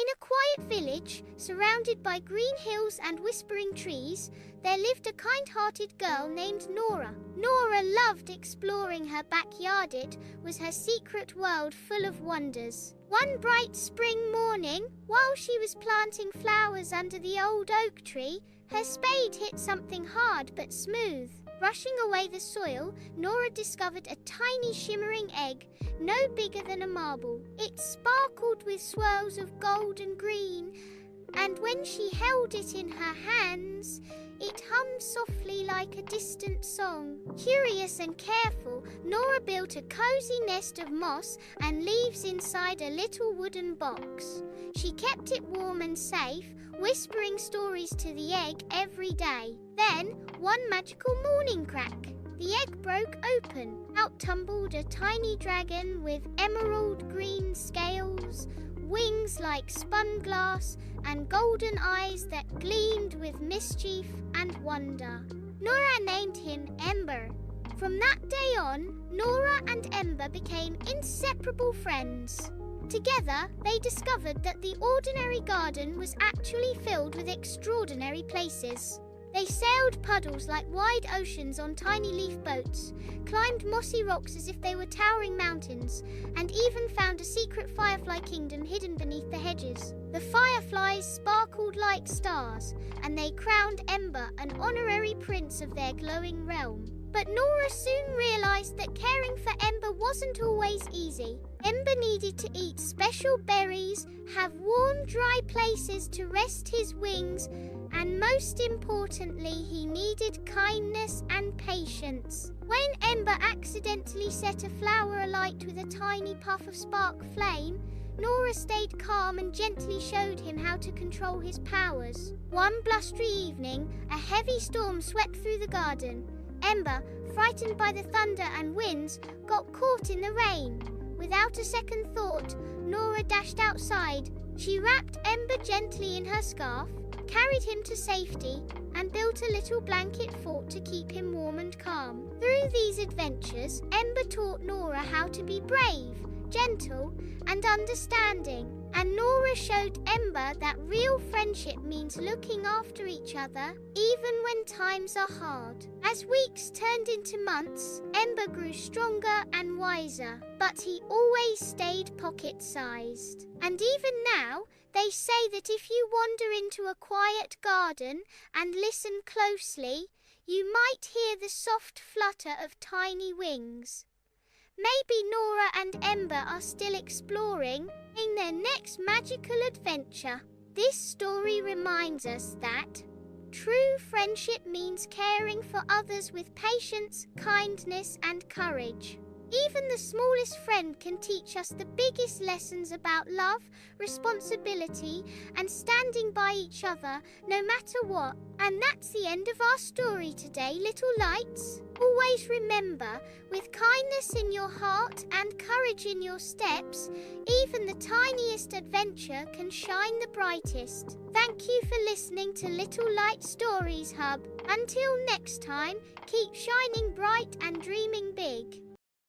In a quiet village, surrounded by green hills and whispering trees, there lived a kind-hearted girl named Nora. Nora loved exploring her backyard. It was her secret world full of wonders. One bright spring morning, while she was planting flowers under the old oak tree, her spade hit something hard but smooth. Brushing away the soil, Nora discovered a tiny shimmering egg, no bigger than a marble. It sparkled with swirls of gold and green, and when she held it in her hands, it hummed softly like a distant song. Curious and careful, Nora built a cozy nest of moss and leaves inside a little wooden box. She kept it warm and safe, whispering stories to the egg every day. Then, one magical morning crack. The egg broke open. Out tumbled a tiny dragon with emerald green scales, wings like spun glass, and golden eyes that gleamed with mischief and wonder. Nora named him Ember. From that day on, Nora and Ember became inseparable friends. Together, they discovered that the ordinary garden was actually filled with extraordinary places. They sailed puddles like wide oceans on tiny leaf boats, climbed mossy rocks as if they were towering mountains, and even found a secret firefly kingdom hidden beneath the hedges. The fireflies sparkled like stars, and they crowned Ember an honorary prince of their glowing realm. But Nora soon realized that caring for Ember wasn't always easy. Ember needed to eat special berries, have warm, dry places to rest his wings, and most importantly, he needed kindness and patience. When Ember accidentally set a flower alight with a tiny puff of spark flame, Nora stayed calm and gently showed him how to control his powers. One blustery evening, a heavy storm swept through the garden. Ember, frightened by the thunder and winds, got caught in the rain. Without a second thought, Nora dashed outside. She wrapped Ember gently in her scarf, carried him to safety, and built a little blanket fort to keep him warm and calm. Through these adventures, Ember taught Nora how to be brave, gentle, and understanding. And Nora showed Ember that real friendship means looking after each other, even when times are hard. As weeks turned into months, Ember grew stronger and wiser, but he always stayed pocket-sized. And even now, they say that if you wander into a quiet garden and listen closely, you might hear the soft flutter of tiny wings. Maybe Nora and Ember are still exploring in their next magical adventure. This story reminds us that true friendship means caring for others with patience, kindness, and courage. Even the smallest friend can teach us the biggest lessons about love, responsibility, and standing by each other no matter what. And that's the end of our story today, little lights. Always remember, with kindness in your heart and courage in your steps, even the tiniest adventure can shine the brightest. Thank you for listening to Little Light Stories Hub. Until next time, keep shining bright and dreaming big.